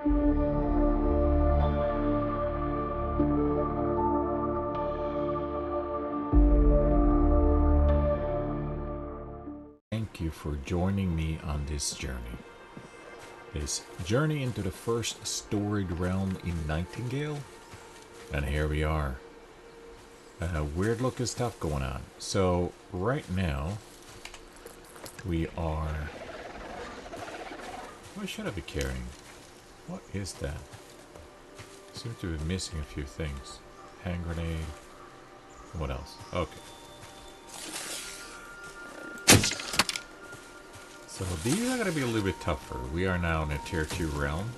Thank you for joining me on this journey. This journey into the first storied realm in Nightingale. And here we are. Weird looking stuff going on. So right now we are... What should I be carrying? What is that? Seem to be missing a few things. Hand grenade. What else? Okay. So these are going to be a little bit tougher. We are now in a tier 2 realm.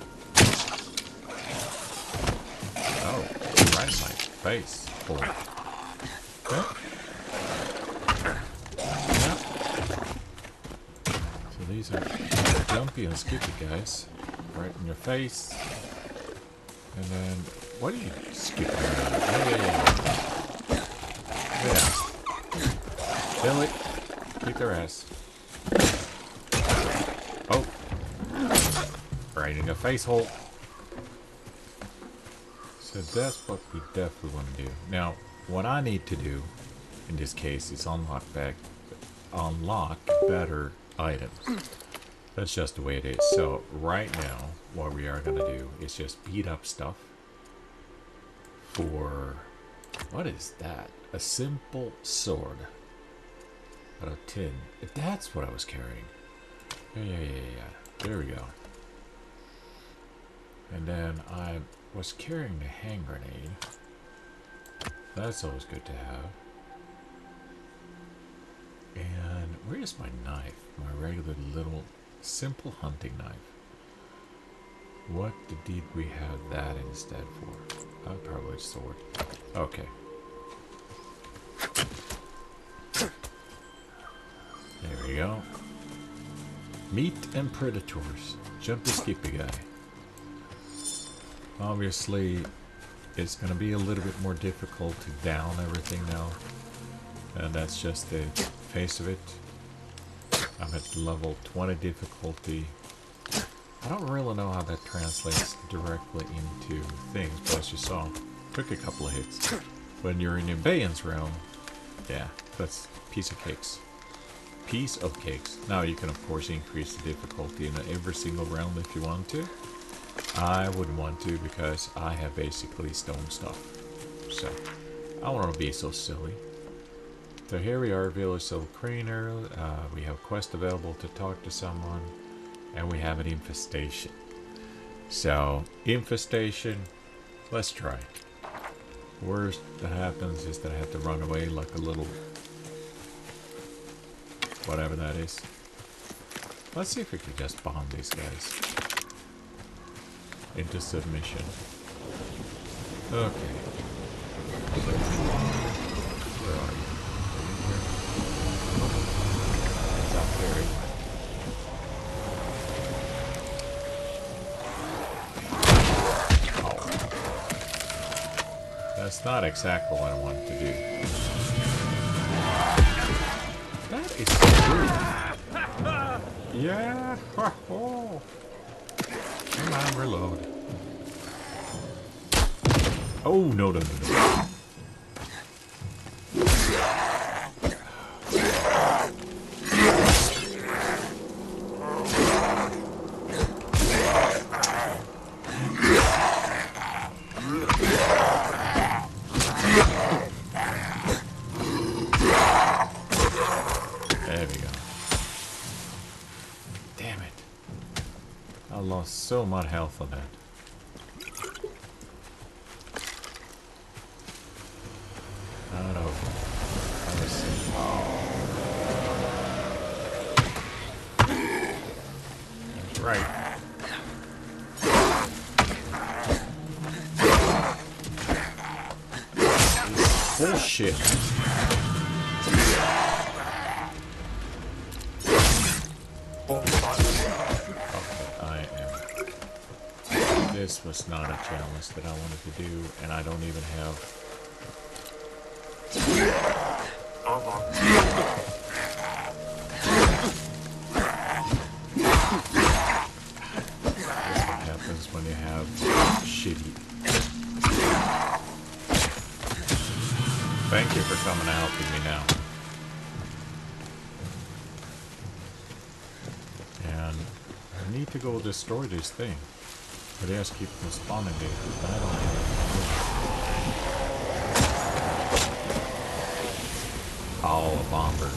Oh, right in my face. Boy. Okay. Yep. So these are jumpy and skippy guys. Right in your face. And then, what are you skipping around? Yeah. Kill it. Kick their ass. Oh. Right in the face hole. So that's what we definitely want to do. Now, what I need to do in this case is unlock better items. That's just the way it is. So right now, what we are going to do is just beat up stuff for... What is that? A simple sword. Out of tin. That's what I was carrying. Yeah. There we go. And then I was carrying the hand grenade. That's always good to have. And where's my knife? My regular little simple hunting knife. What did we have that instead for? Probably a sword. Okay. There we go. Meat and predators. Jumpy skippy guy. Obviously, it's going to be a little bit more difficult to down everything now. And that's just the face of it. I'm at level 20 difficulty. I don't really know how that translates directly into things, but as you saw, took a couple of hits. When you're in abeyance realm, yeah, that's piece of cakes. Piece of cakes. Now you can of course increase the difficulty in every single realm if you want to. I wouldn't want to because I have basically stone stuff. So, I don't want to be so silly. So here we are, Village of Craner. We have a quest available to talk to someone. And we have an infestation. So, infestation, let's try. Worst that happens is that I have to run away like a little... whatever that is. Let's see if we can just bomb these guys into submission. Okay. Where are you? It's up there. Oh. That's not exactly what I wanted to do. That is good. Yeah. Oh. Come on, reload. Oh, no. There we go. Damn it. I lost so much health on that. I don't know. Let's see. That's right. Bullshit. This was not a challenge that I wanted to do, and I don't even have... This would happen happens when you have shitty. Thank you for coming and helping me now. And I need to go destroy this thing. But they just keep responding to it. I don't know. Oh, a bomber.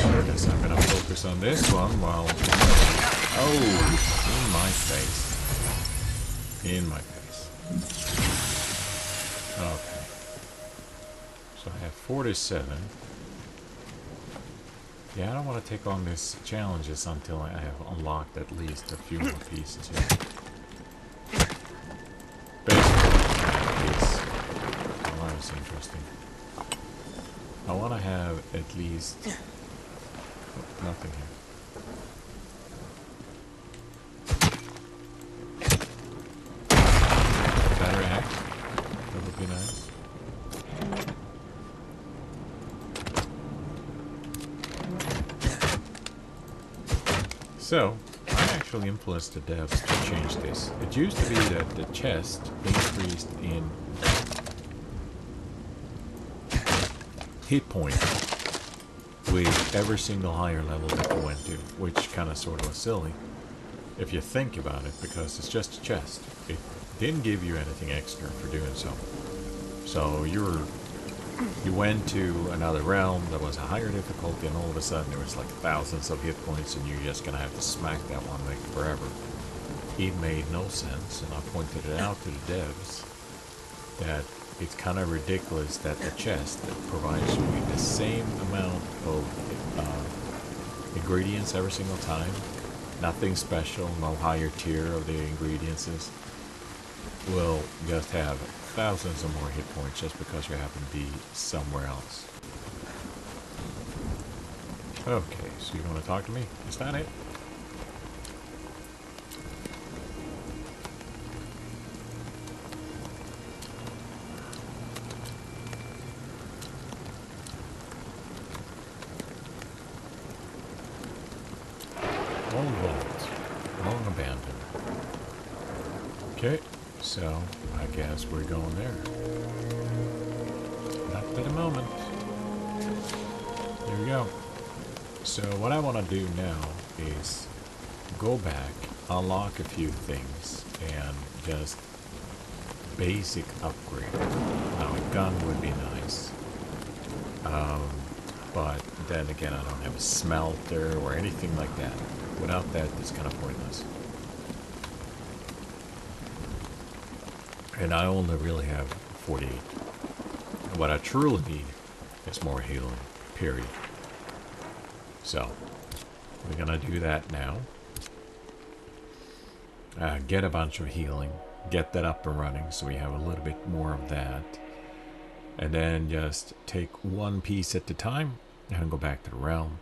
I guess I'm gonna focus on this one while... Oh, in my face. In my face. Okay. So I have 47. Yeah, I don't want to take on these challenges until I have unlocked at least a few more pieces here. Basically, piece. Oh, that was interesting. I want to have at least... Oh, nothing here. Better axe. That would be nice. So, I actually influenced the devs to change this. It used to be that the chest increased in hit point with every single higher level that you went to, which kind of sort of was silly if you think about it, because it's just a chest. It didn't give you anything extra for doing so. So you went to another realm that was a higher difficulty, and all of a sudden there was like thousands of hit points, and you're just gonna have to smack that one like forever. It made no sense, and I pointed it out to the devs that it's kind of ridiculous that the chest that provides you with the same amount of ingredients every single time, nothing special, no higher tier of the ingredients, will just have thousands of more hit points just because you happen to be somewhere else. Okay, so you want to talk to me? Is that it? Long vault. Long abandoned. Okay, so I guess we're going there. Not at the moment. There we go. So what I want to do now is go back, unlock a few things, and just basic upgrade. Now a gun would be nice. But then again, I don't have a smelter or anything like that. Without that, it's kind of pointless. And I only really have 48. What I truly need is more healing, period. So, we're gonna do that now. Get a bunch of healing, get that up and running so we have a little bit more of that. And then just take one piece at a time and go back to the realm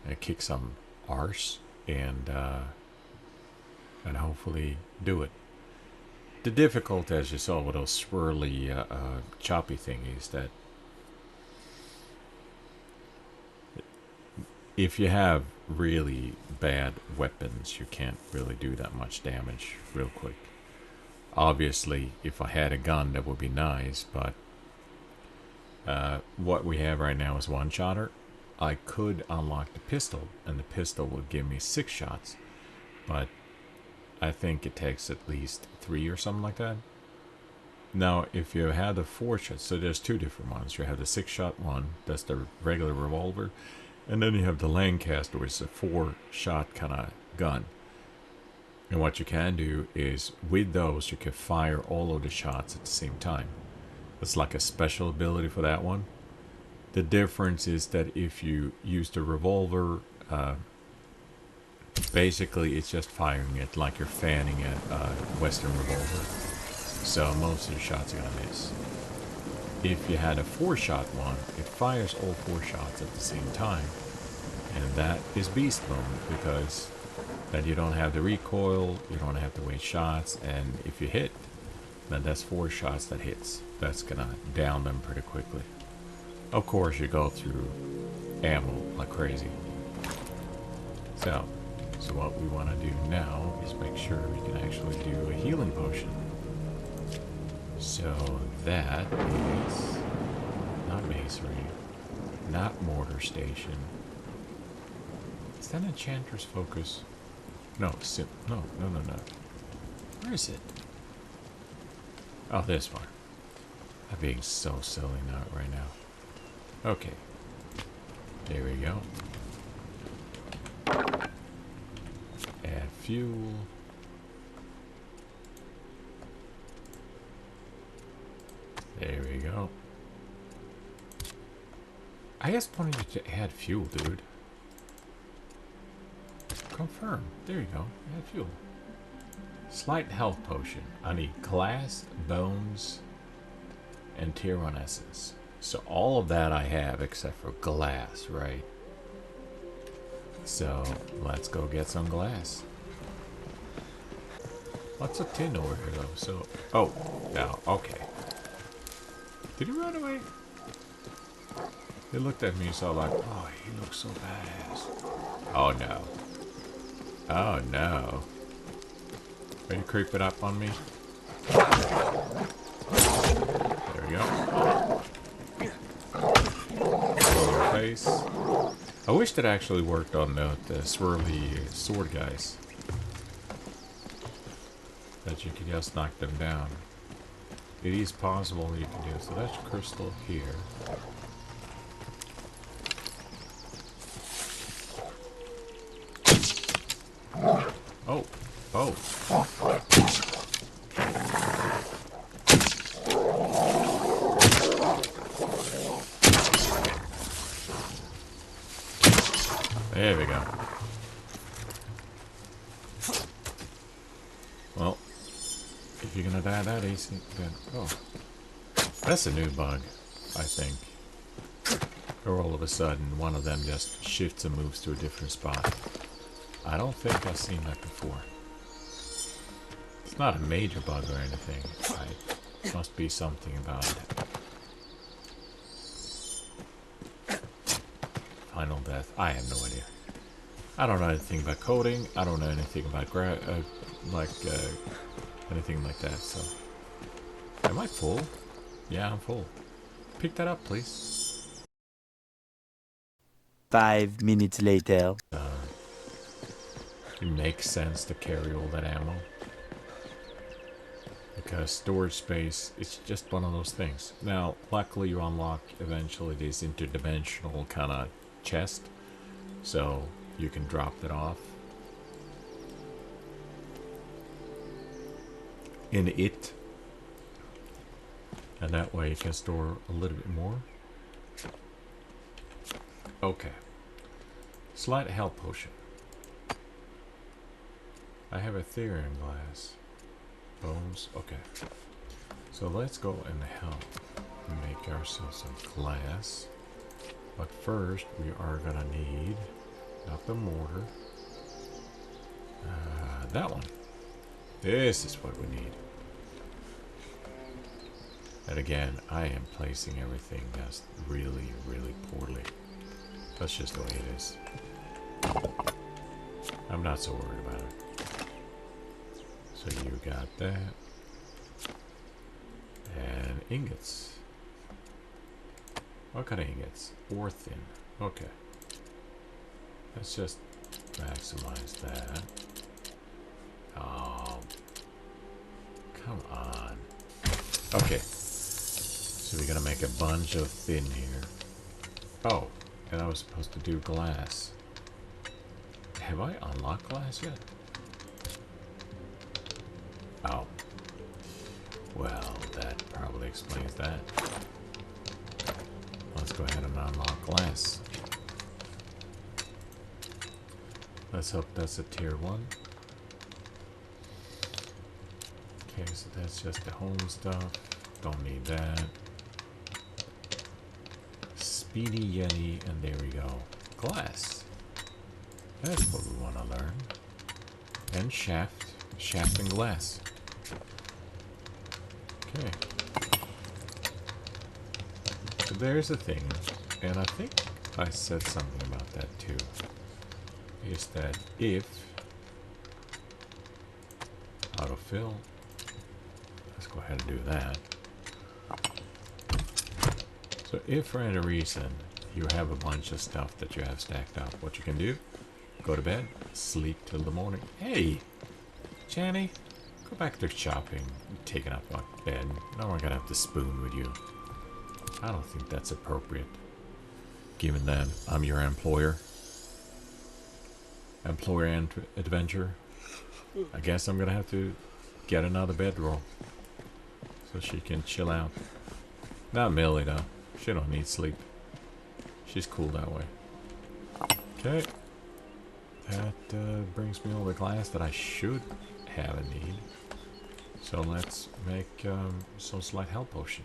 and kick some arse and hopefully do it. The difficulty, as you saw with those swirly, choppy thingies, that if you have really bad weapons, you can't really do that much damage real quick. Obviously, if I had a gun, that would be nice, but what we have right now is one shotter. I could unlock the pistol, and the pistol would give me 6 shots, but I think it takes at least 3 or something like that. Now, if you had the 4 shots, so there's 2 different ones. You have the 6-shot one, that's the regular revolver, and then you have the Lancaster, which is a 4-shot kind of gun. And what you can do is, with those, you can fire all of the shots at the same time. It's like a special ability for that one. The difference is that if you use the revolver, basically it's just firing it like you're fanning a Western revolver. So most of the shots are going to miss. If you had a 4-shot one, it fires all 4 shots at the same time. And that is beast mode, because then you don't have the recoil, you don't have to waste shots, and if you hit, then that's 4 shots that hits. That's going to down them pretty quickly. Of course, you go through ammo like crazy. So what we want to do now is make sure we can actually do a healing potion. So that is not masonry, not mortar station. Is that enchanter's focus? No, no. Where is it? Oh, this one. I'm being so silly not right now. Okay. There we go. Add fuel. There we go. I just wanted you to add fuel, dude. Confirm. There you go. Add fuel. Slight health potion. I need glass, bones, and tier 1 essence. So all of that I have except for glass, right? So let's go get some glass. Lots of tin over here though, so... Oh, no, okay. Did he run away? He looked at me so like, oh, he looks so badass. Oh no. Oh no. Are you creeping up on me? There we go. Over face. I wish that actually worked on the swirly sword guys. That you can just knock them down. It is possible you can do it. So that's crystal here. Oh. Oh. There we go. Well, if you're gonna die that easy, then... Oh. That's a new bug, I think. Or all of a sudden, one of them just shifts and moves to a different spot. I don't think I've seen that before. It's not a major bug or anything. It must be something about it. Final death. I have no idea. I don't know anything about coding. I don't know anything about anything like that. So, am I full? Yeah, I'm full. Pick that up, please. 5 minutes later. It makes sense to carry all that ammo. Because storage space, it's just one of those things. Now, luckily you unlock eventually this interdimensional kind of chest. So, you can drop that off. In it. And that way you can store a little bit more. Okay. Slight health potion. I have Ethereum glass. Bones. Okay. So let's go and help make ourselves some glass. But first we are gonna need not the mortar. That one. This is what we need. And again, I am placing everything just really, really poorly. That's just the way it is. I'm not so worried about it. So you got that. And ingots. What kind of ingots? Ore thin. Okay. Let's just maximize that. Oh. Come on. Okay. So we're gonna make a bunch of thin here. Oh. And I was supposed to do glass. Have I unlocked glass yet? Oh. Well, that probably explains that. Let's go ahead and unlock glass. Let's hope that's a tier 1. Okay, so that's just the home stuff. Don't need that. Speedy Yeti, and there we go. Glass. That's what we want to learn. And shaft. Shaft and glass. Okay. So there's a thing. And I think I said something about that too. Is that if autofill, let's go ahead and do that. So if for any reason you have a bunch of stuff that you have stacked up, what you can do, go to bed, sleep till the morning. Hey, Channy, go back to shopping. You're taking up my bed. Now I'm gonna have to spoon with you. I don't think that's appropriate, given that I'm your employer. Employer and adventure. I guess I'm gonna have to get another bedroll so she can chill out. Not Millie though. She don't need sleep. She's cool that way. Okay. That brings me all the glass that I should have a need. So let's make some slight health potion.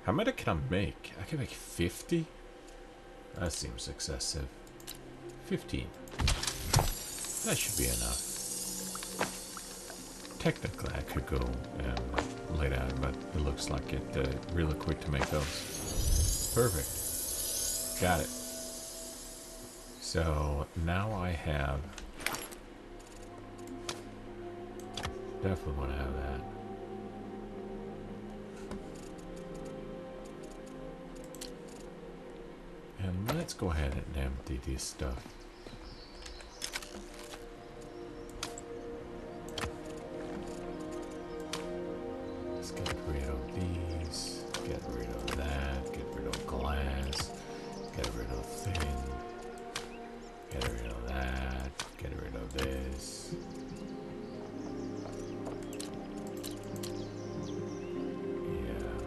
How many can I make? I can make 50? That seems excessive. 15. That should be enough. Technically I could go and lay down, but it looks like it really quick to make those. Perfect. Got it. So now I have, definitely want to have that. And let's go ahead and empty this stuff. Let's get rid of these, get rid of that, get rid of glass, get rid of thin. Get rid of that. Get rid of this. Yeah.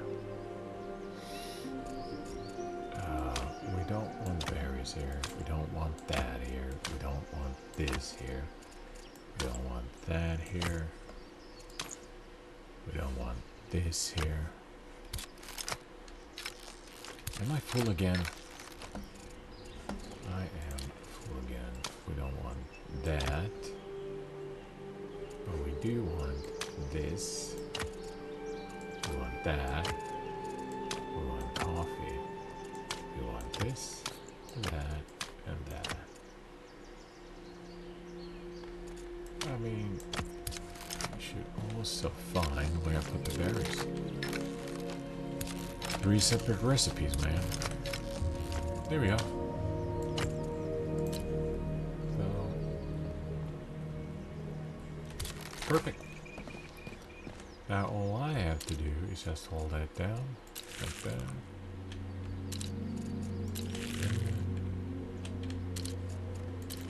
We don't want berries here. We don't want that here. We don't want this here. We don't want that here. We don't want this here. Am I full again? I am full again. We don't want that. But we do want this. We want that. We want coffee. We want this, that, and that. I mean, I should also find where I put the berries. 3 separate recipes, man. There we go. Perfect. Now all I have to do is just hold that down, like that.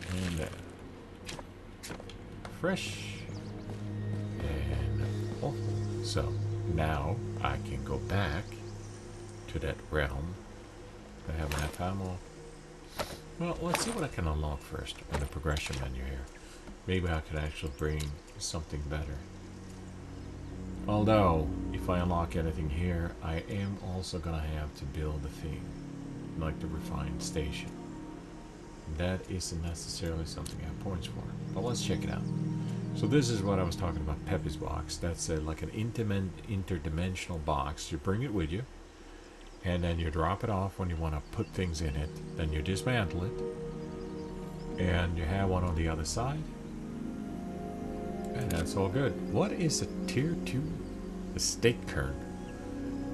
And that. Fresh. And oh, so now I can go back to that realm. I have enough ammo. Well, let's see what I can unlock first in the progression menu here. Maybe I could actually bring something better. Although, if I unlock anything here, I am also gonna have to build a thing, like the refined station. That isn't necessarily something I have points for, but let's check it out. So this is what I was talking about, Peppy's box. That's like an interdimensional box. You bring it with you, and then you drop it off when you want to put things in it. Then you dismantle it, and you have one on the other side. And that's all good. What is a tier 2 estate kern?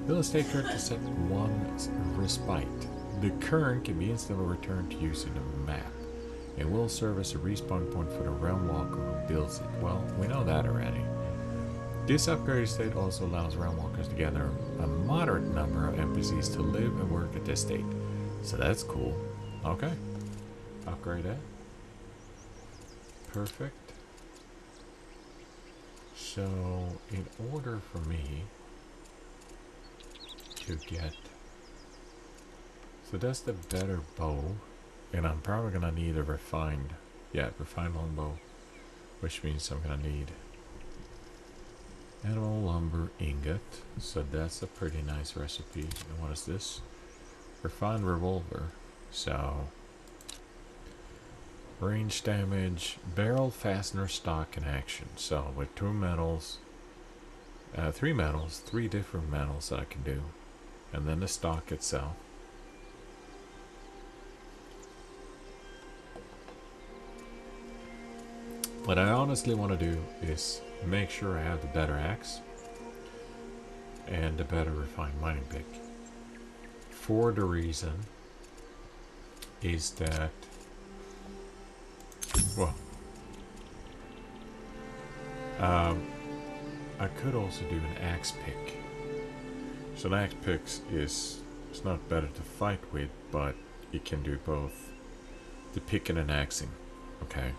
Build a estate kern to set 1 respite. The kern can be instantly returned to use in the map. It will serve as a respawn point for the realm walker who builds it. Well, we know that already. This upgraded estate also allows realm walkers to gather a moderate number of NPCs to live and work at the estate. So that's cool. Okay. Upgrade that. Perfect. So, in order for me to get... So that's the better bow. And I'm probably going to need a refined... Yeah, refined longbow. Which means I'm going to need animal lumber ingot. So that's a pretty nice recipe. And what is this? Refined revolver. So... range damage, barrel fastener stock in action. So with 2 metals, 3 metals, 3 different metals that I can do. And then the stock itself. What I honestly want to do is make sure I have the better axe and the better refined mining pick. For the reason is that, well, I could also do an axe pick. So an axe pick is, it's not better to fight with, but it can do both the picking and axing. Okay.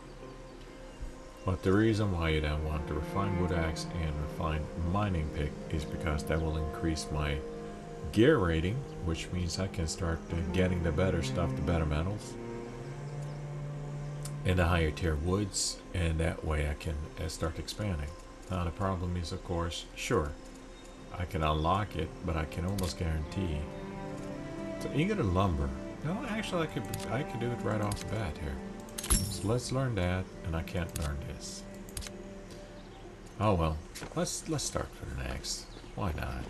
But the reason why you don't want the refined wood axe and refined mining pick is because that will increase my gear rating, which means I can start getting the better stuff, the better metals, and the higher tier woods, and that way I can start expanding. Now the problem is, of course, sure, I can unlock it, but I can almost guarantee. So ingot of lumber. No, actually I could do it right off the bat here. So let's learn that, and I can't learn this. Oh well, let's start with an axe. Why not?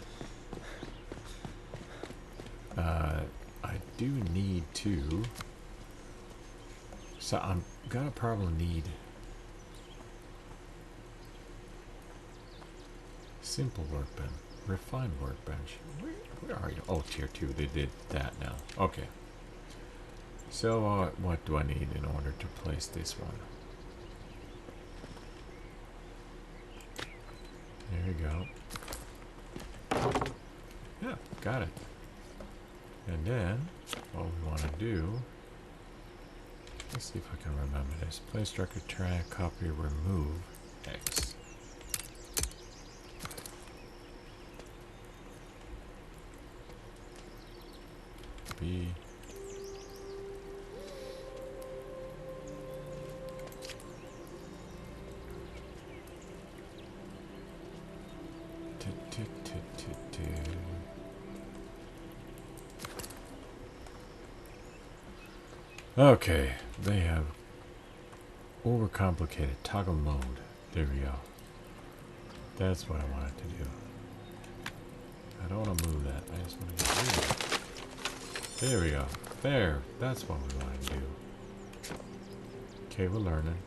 I do need to. So I'm gonna probably need simple workbench, refined workbench. Where are you? Oh, tier 2. They did that now. Okay. So what do I need in order to place this one? There we go. Yeah, got it. And then what we want to do, let's see if I can remember this. Place structure, track, copy, remove, X. B. Okay, they have overcomplicated toggle mode. There we go. That's what I wanted to do. I don't want to move that. I just want to get rid of it. There we go. There. That's what we want to do. Okay, we're learning.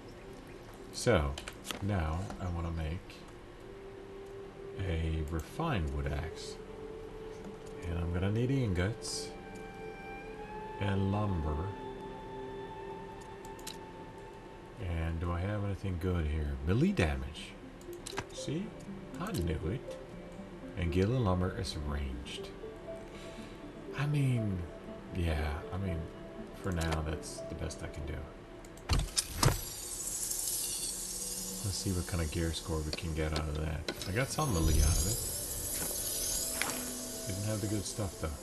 So, now I want to make a refined wood axe. And I'm going to need ingots and lumber. And do I have anything good here? Melee damage. See? I knew it. And gilded lumber is ranged. I mean, yeah, I mean, for now, that's the best I can do. Let's see what kind of gear score we can get out of that. I got some melee out of it. Didn't have the good stuff, though.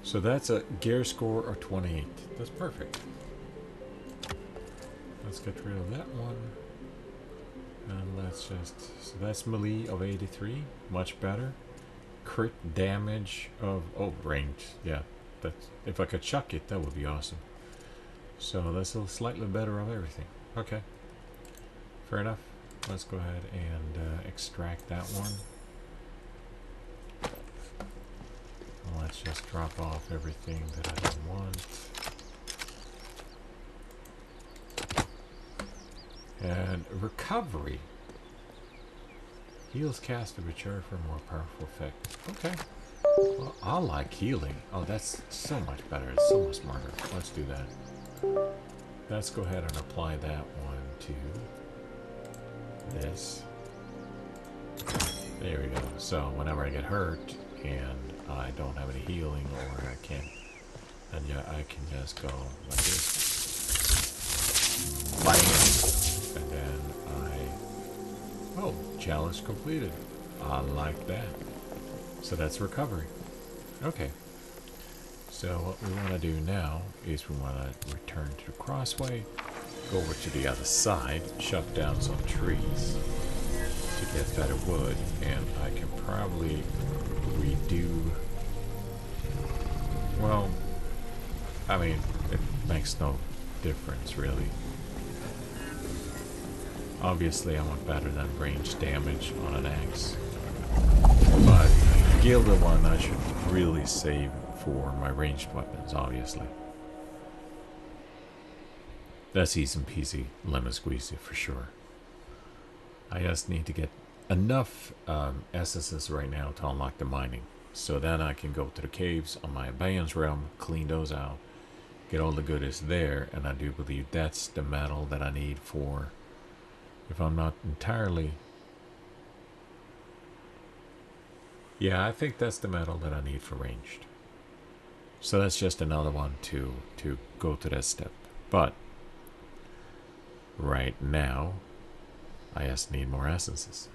So that's a gear score of 28. That's perfect. Let's get rid of that one. And let's just... So that's melee of 83. Much better. Crit damage of... Oh, range. Yeah. That's, if I could chuck it, that would be awesome. So that's a slightly better of everything. Okay. Fair enough. Let's go ahead and extract that one. And let's just drop off everything that I don't want. And recovery. Heals caster return for a more powerful effect. Okay. Well, I like healing. Oh, that's so much better. It's so much smarter. Let's do that. Let's go ahead and apply that one to this. There we go. So whenever I get hurt and I don't have any healing, or I can't, and yeah, I can just go like this. Bam! And then oh, challenge completed. I like that. So that's recovery. Okay. So what we want to do now is we want to return to the crossway, go over to the other side, chop down some trees to get better wood, and I can probably redo... Well, I mean, it makes no difference really. Obviously I want better than range damage on an axe, but gilded one I should really save for my ranged weapons, obviously. That's easy peasy lemon squeezy for sure. I just need to get enough essences right now to unlock the mining. So then I can go to the caves on my Abeyance realm, clean those out, get all the goodies there, and I do believe that's the metal that I need for, if I'm not entirely... Yeah, I think that's the metal that I need for ranged. So that's just another one to go to that step. But right now, I just need more essences.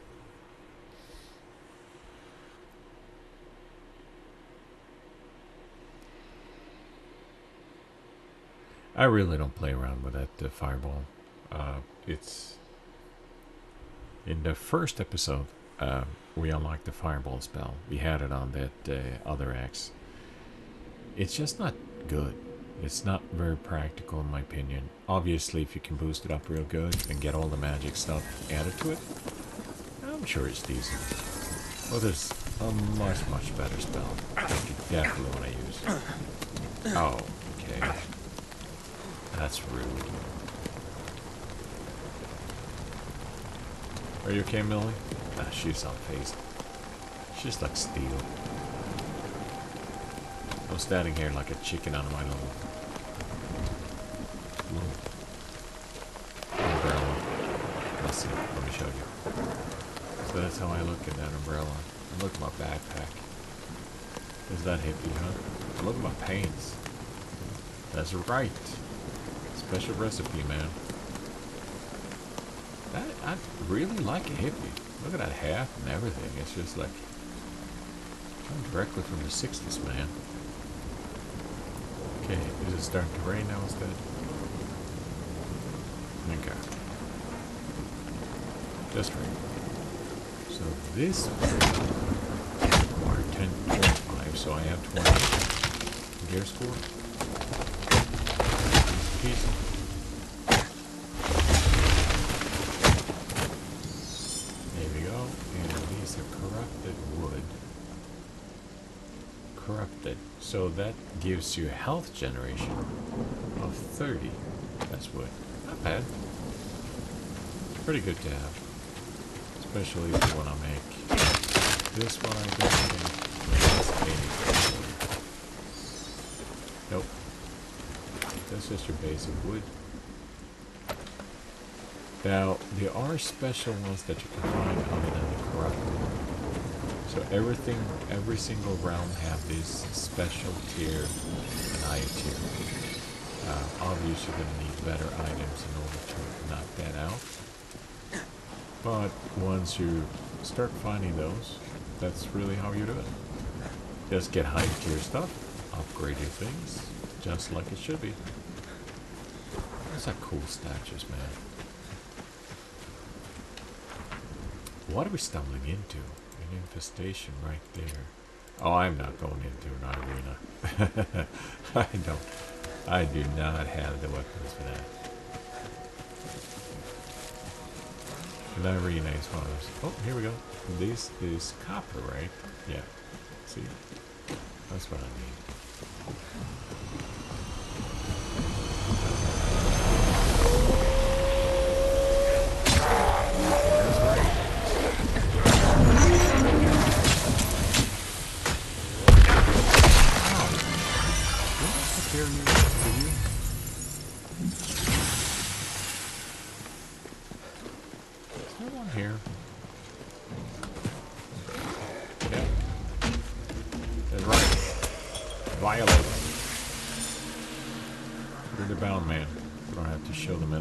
I really don't play around with that fireball. It's in the first episode we unlocked the fireball spell. We had it on that other axe. It's just not good. It's not very practical in my opinion. Obviously, if you can boost it up real good and get all the magic stuff added to it, I'm sure it's decent. Well, there's a much better spell that you definitely want to use. Oh, okay. That's rude. Are you okay, Millie? Nah, she's unfazed. She's like steel. I'm standing here like a chicken out of my little umbrella. Let's see, let me show you. So that's how I look at that umbrella. And look at my backpack. Is that hippie, huh? Look at my pants. That's right. Special recipe, man. I really like a hippie. Look at that hat and everything. It's just like come directly from the 60s, man. Okay, is it starting to rain now instead? Okay. Just right. So this require 10.5, so I have 20 gear score. Piece. There we go. And these are corrupted wood. Corrupted. So that gives you health generation of 30. That's wood. Not bad. It's pretty good to have. Especially if you want to make this one, I guess. Nope. That's just your basic wood. Now, there are special ones that you can find other than the corrupted. So every single realm have this special tier and higher tier. Obviously, you're going to need better items in order to knock that out. But once you start finding those, that's really how you do it. Just get high tier stuff, upgrade your things, just like it should be. Those are cool statues, man. What are we stumbling into? An infestation right there. Oh, I'm not going into an arena. I do not have the weapons for that. An arena is one of those. Oh, here we go. This is copper, right? Yeah. See? That's what I need.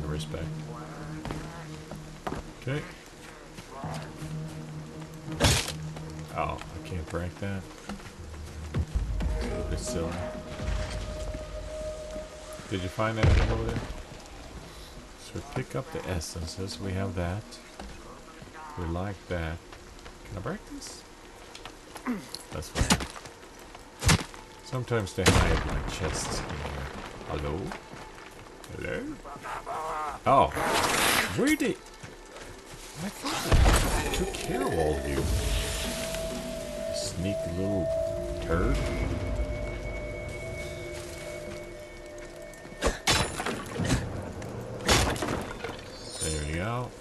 Respect. Okay. Oh, I can't break that. It's silly. Did you find anything over there? So pick up the essences. We have that. We like that. Can I break this? That's fine. Sometimes they hide like chests in here. Hello? Hello? Oh, where did... I thought I took care of all of you. Sneaky little turd. out.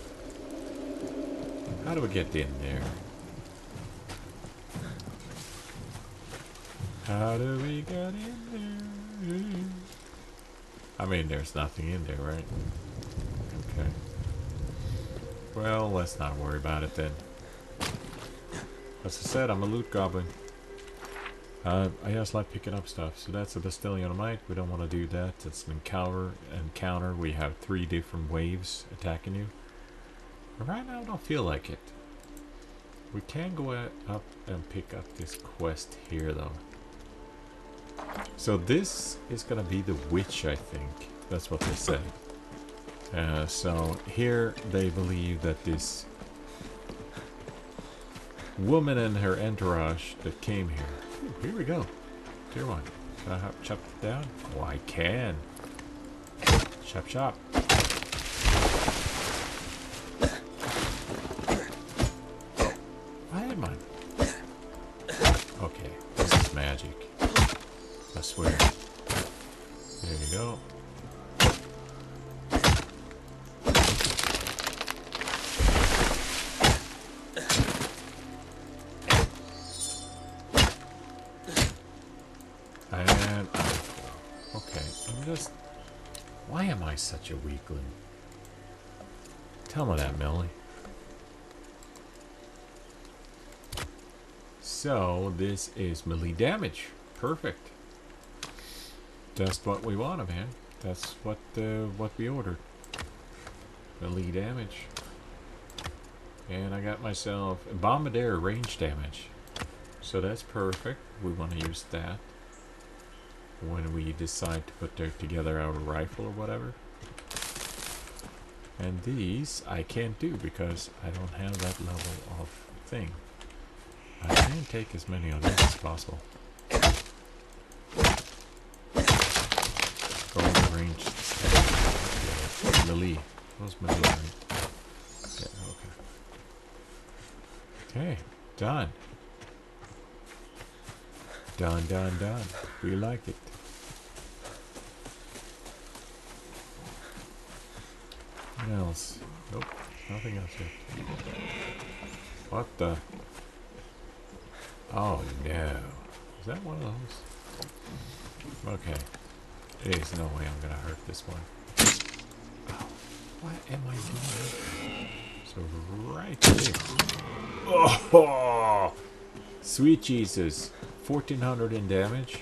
How do we get in there? How do we get in there? I mean, there's nothing in there, right? Okay. Well, let's not worry about it then. As I said, I'm a loot goblin. I just like picking up stuff. So that's a Bastillion of Might. We don't want to do that. It's an encounter. We have 3 different waves attacking you. But right now, I don't feel like it. We can go up and pick up this quest here, though. So this is gonna be the witch, I think. That's what they say. So here they believe that this woman and her entourage that came here. Ooh, here we go. Tier 1. Can I chop it down? Oh, I can. Chop, chop. Why am I? Okay, this is magic. I swear. There you go. And okay, I'm just. Why am I such a weakling? Tell me that, Millie. So this is melee damage. Perfect. Just what we wanted, man. That's what we ordered. Melee damage. And I got myself a Bombardier range damage. So that's perfect. We want to use that when we decide to put together our rifle or whatever. And these I can't do because I don't have that level of thing. I can take as many of these as possible. Golden range. Melee. What's melee range? Okay, okay. Okay, done. Done, done, done. We like it. What else? Nope, nothing else yet. What the? Oh no. Is that one of those? Okay. There's no way I'm gonna hurt this one. Oh, what am I doing? So right there. Oh! Sweet Jesus. 1400 in damage.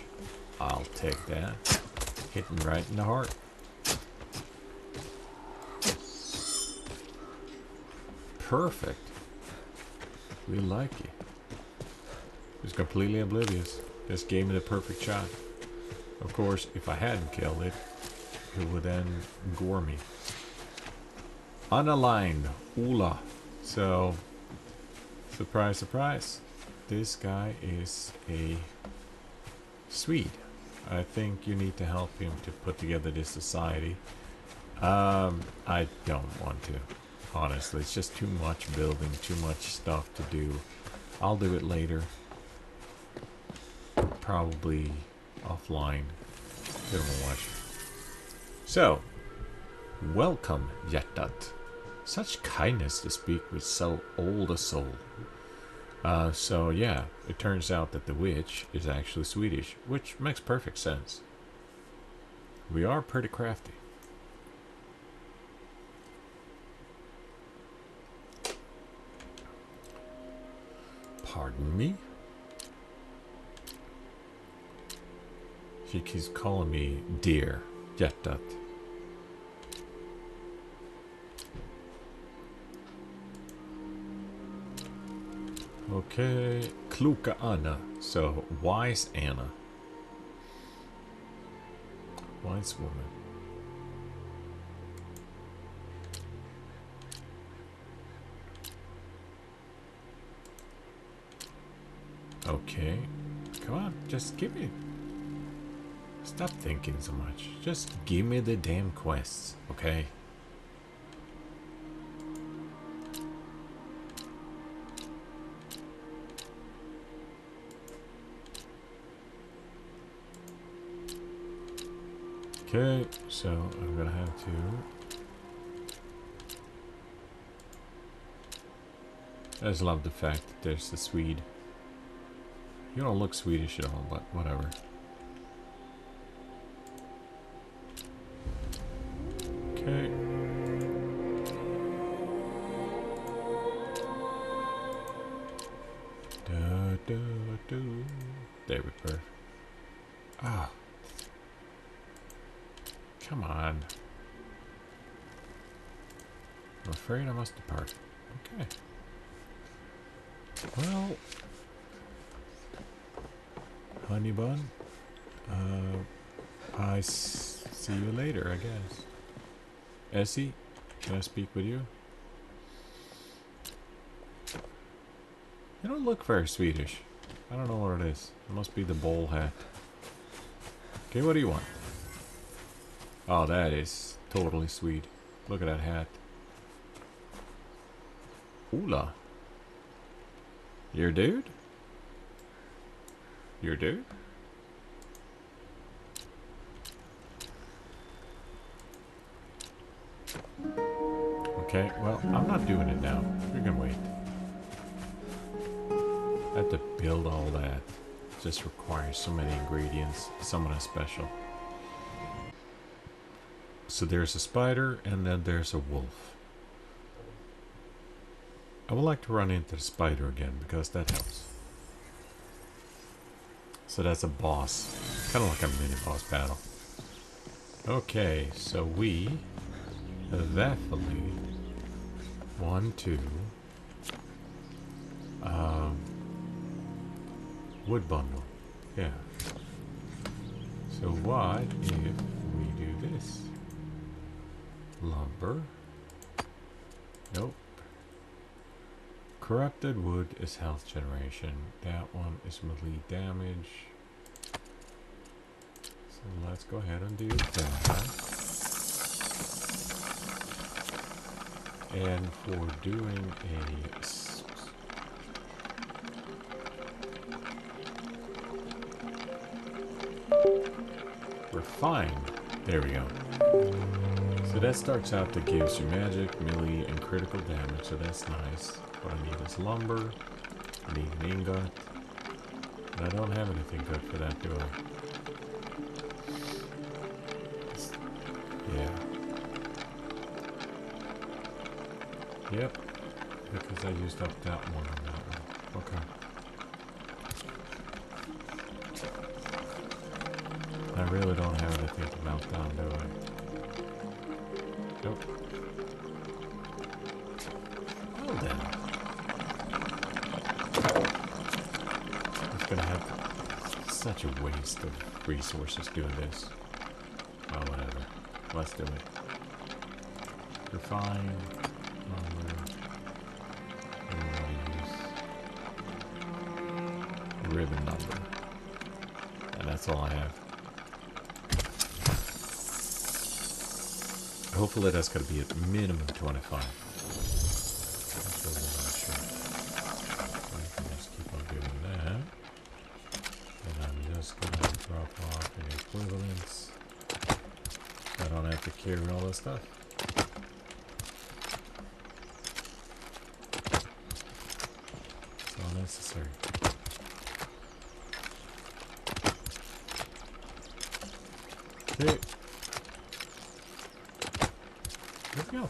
I'll take that. Hitting right in the heart. Perfect. We like it. It's completely oblivious. Just gave me the perfect shot. Of course, if I hadn't killed it, it would then gore me. Unaligned. Ula. So, surprise, surprise. This guy is a Swede. I think you need to help him to put together this society. I don't want to. Honestly, it's just too much building, too much stuff to do. I'll do it later. Probably offline. Don't watch. So, welcome, Hjärtat. Such kindness to speak with so old a soul. So yeah, it turns out that the witch is actually Swedish, which makes perfect sense. We are pretty crafty. Pardon me? She keeps calling me dear, Hjärtat. Okay, Kloka Anna. So, wise Anna. Wise woman. Okay. Come on, just give me... Stop thinking so much. Just give me the damn quests, okay? Okay, so I'm gonna have to I just love the fact that there's a Swede. You don't look Swedish at all, but whatever. Okay. There we go. Ah. Come on. I'm afraid I must depart. Okay. Well, honey bun, see you later, I guess. Essie, can I speak with you? You don't look very Swedish. I don't know what it is. It must be the bowl hat. Okay, what do you want? Oh, that is totally sweet. Look at that hat. Oola. Your dude? Your dude? Okay, well, I'm not doing it now. We can wait. I have to build all that. It just requires so many ingredients. Some of them special. So there's a spider, and then there's a wolf. I would like to run into the spider again, because that helps. So that's a boss. Kind of like a mini-boss battle. Okay, so we definitely want to wood bundle. Yeah. So what if we do this? Lumber. Nope. Corrupted wood is health generation. That one is melee damage. So let's go ahead and do that. And for doing a refined, there we go. So that starts out that gives you magic, melee, and critical damage, so that's nice. What I need is lumber, I need an ingot, and I don't have anything good for that, do I? Yeah. Yep, because I used up that one on that one. Okay. I really don't have anything to melt down, do I? Nope. Well then. It's gonna have such a waste of resources doing this. Oh, whatever. Let's do it. Refine. And we're gonna use ribbon number. And that's all I have. Hopefully that's going to be at minimum 25. That's really not sure. I can just keep on doing that. And I'm just going to drop off any equivalents. I don't have to carry all this stuff. It's all necessary. Okay. Let's go.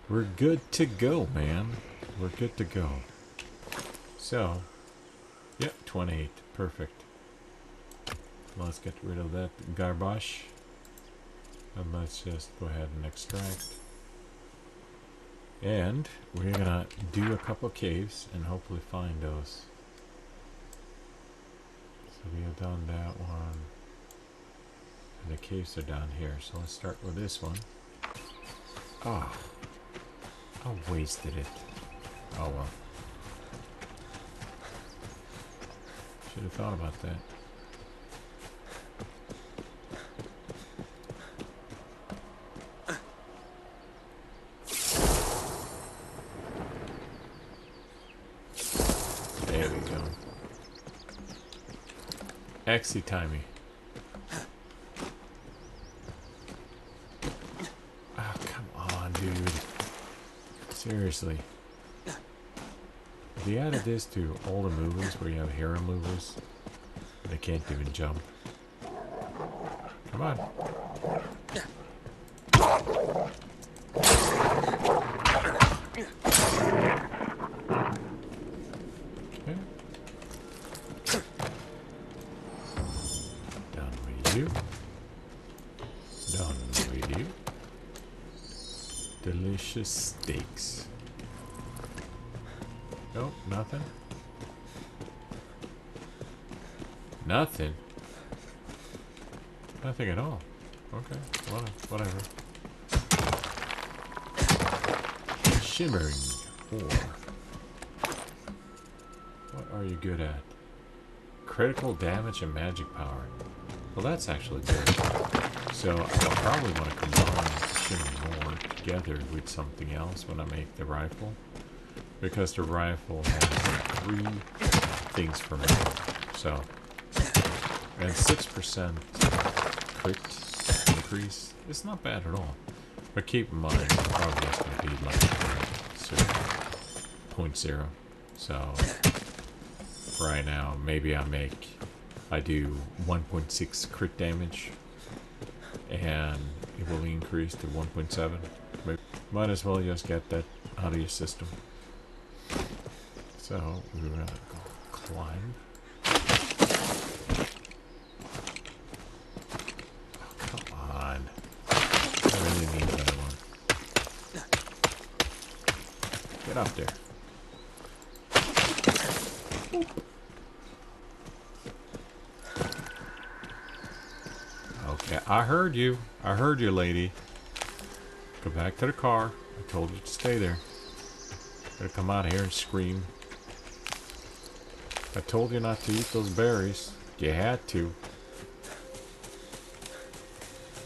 We're good to go, man. We're good to go. So, yep, 28. Perfect. Let's get rid of that garbage. And let's just go ahead and extract. And we're gonna do a couple caves and hopefully find those. So we have done that one. And the caves are down here. So let's start with this one. Oh, I wasted it. Oh well. Should have thought about that. There we go. Exy-timey. Seriously. they added this to all the movies where you have hero movies. They can't even jump. Come on. Okay. Done with you. Done with you. Delicious steaks. Nope, nothing. Nothing. Nothing at all. Okay, whatever. Shimmering ore. What are you good at? Critical damage and magic power. Well, that's actually good. So I'll probably want to combine shimmering ore together with something else when I make the rifle. Because the rifle has 3 things for me. So, and 6% crit increase. It's not bad at all. But keep in mind, probably it's going to be like 0.0. So, right now, maybe I do 1.6 crit damage. And it will increase to 1.7. Might as well just get that out of your system. So, we're gonna go climb. Oh, come on. I really need another one. Get up there. Okay, I heard you. I heard you, lady. Go back to the car. I told you to stay there. Gonna come out here and scream. I told you not to eat those berries. You had to.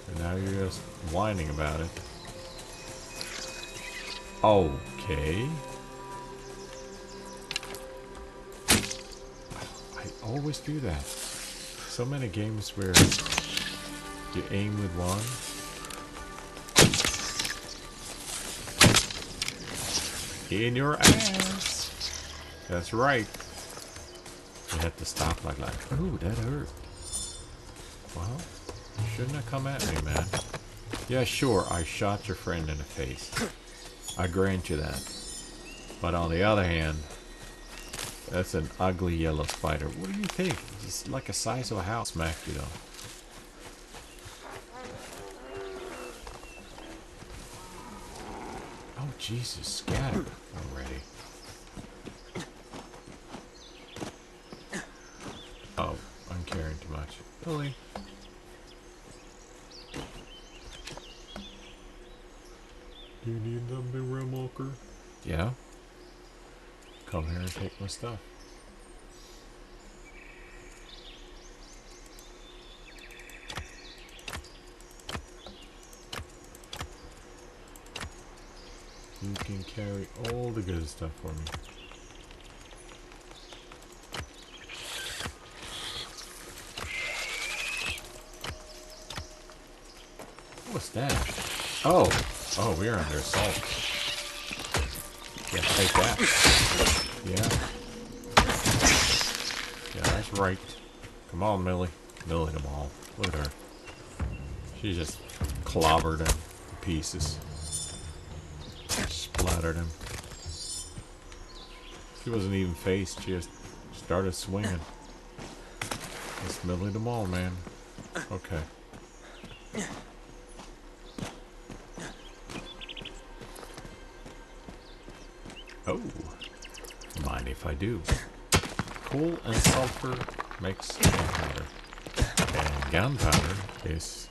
And now you're just whining about it. Okay. I always do that. So many games where you aim with one. In your ass. That's right. You have to stop like, ooh, that hurt. Well, you shouldn't have come at me, man. Yeah, sure, I shot your friend in the face. I grant you that. But on the other hand, that's an ugly yellow spider. What do you think? Just like the size of a house. Smack you though. Oh, Jesus, scatter already. Oh, I'm carrying too much. Really? Do you need them, big ram walker? Yeah. Come here and take my stuff. You can carry all the good stuff for me. What's that? Oh, we're under assault. Yeah, take that. Yeah. Yeah, that's right. Come on, Millie. Millie them all. Look at her. She just clobbered them to pieces. Splattered him. She wasn't even faced. She just started swinging. It's Millie them all, man. Okay. Oh, mind if I do? Coal and sulfur makes gunpowder, and gunpowder is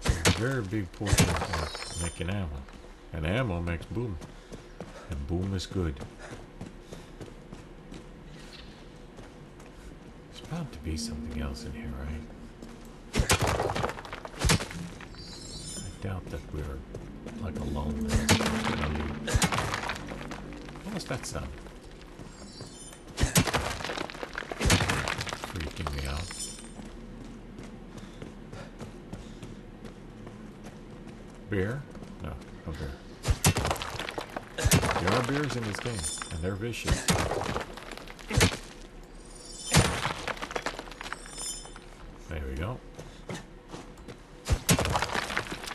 a very big portion of making ammo, and ammo makes boom, and boom is good. There's bound to be something else in here, right? I doubt that we're like alone. What's that sound? Freaking me out. Beer? No, no beer. There are beers in this game, and they're vicious. No.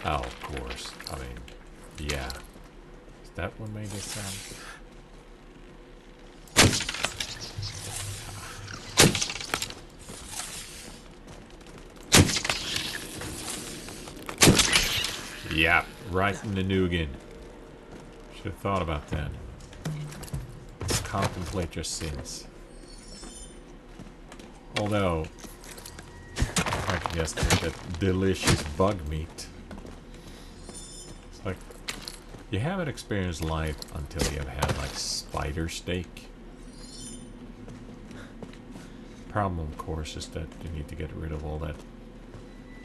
Oh, of course. I mean, yeah. Is that what made this sound? Yeah, right in the noggin. Should have thought about that. Contemplate your sins. Although, I can just take that delicious bug meat. It's like, you haven't experienced life until you have had like spider steak. Problem, of course, is that you need to get rid of all that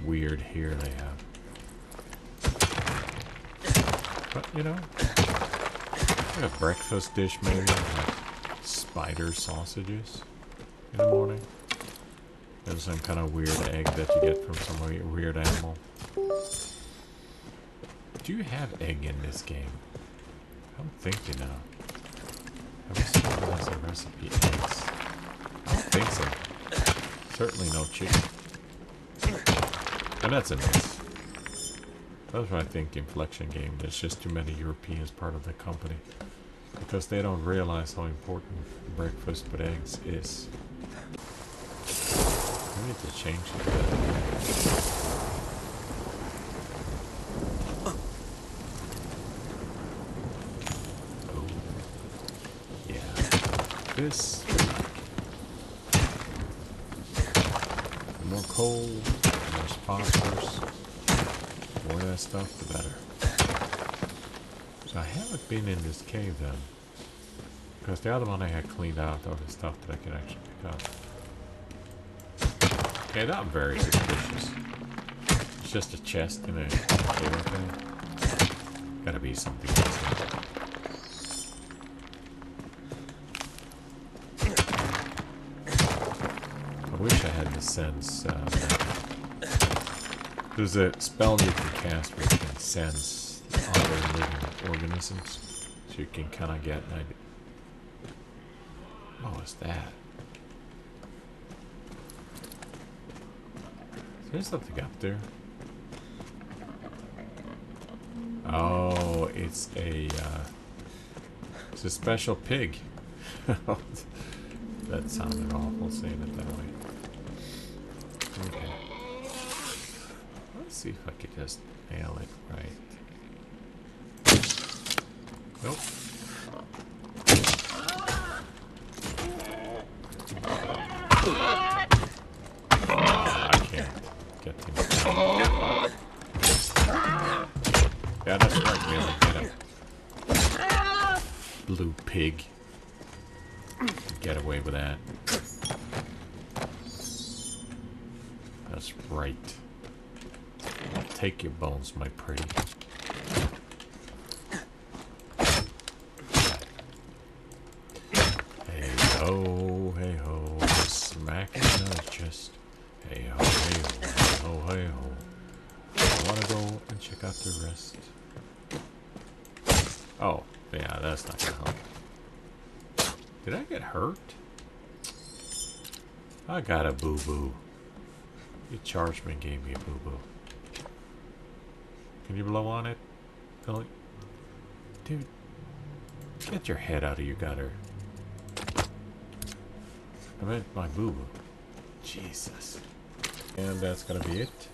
weird hair they have. But, you know, like a breakfast dish maybe, like spider sausages in the morning. There's some kind of weird egg that you get from some weird animal. Do you have egg in this game? I'm thinking now. Have we seen what has a recipe eggs? I don't think so. Certainly no chicken. And that's a miss. That's why I think Inflection game, there's just too many Europeans part of the company. Because they don't realize how important breakfast with eggs is. We need to change it. Oh. Yeah. This. The more coal, the more phosphorus. The more of that stuff, the better. So I haven't been in this cave then. Because the other one I had cleaned out all the stuff that I could actually pick up. Okay, not very suspicious. It's just a chest in a cave like that. Gotta be something else. I wish I had the sense there's a spell you can cast where you can sense other living organisms. So you can kind of get an idea. What was that? Is there something up there? Oh, it's a special pig. That sounded awful saying it that way. Okay. Let's see if I could just nail it right. Nope. I can't get him down. Yeah, that's right, Millie. Get him. Blue pig. Get away with that. That's right. I'll take your bones, my pretty. Hey ho, smack in the chest. Hey ho, hey ho. I wanna go and check out the rest. Oh, yeah, that's not gonna help. Did I get hurt? I got a boo-boo. You charged me and gave me a boo-boo. Can you blow on it, Billy? Dude, get your head out of your gutter. I meant my boo-boo. Jesus. And that's gonna be it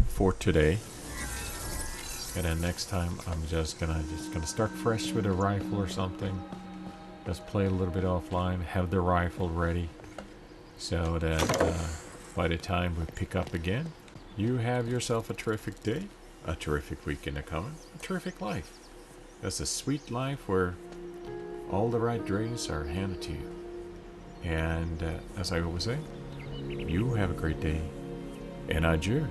for today. And then next time I'm just gonna start fresh with a rifle or something. Just play a little bit offline, have the rifle ready, so that by the time we pick up again, you have yourself a terrific day, a terrific weekend coming, a terrific life. That's a sweet life where all the right dreams are handed to you. And as I always say, you have a great day, and adieu.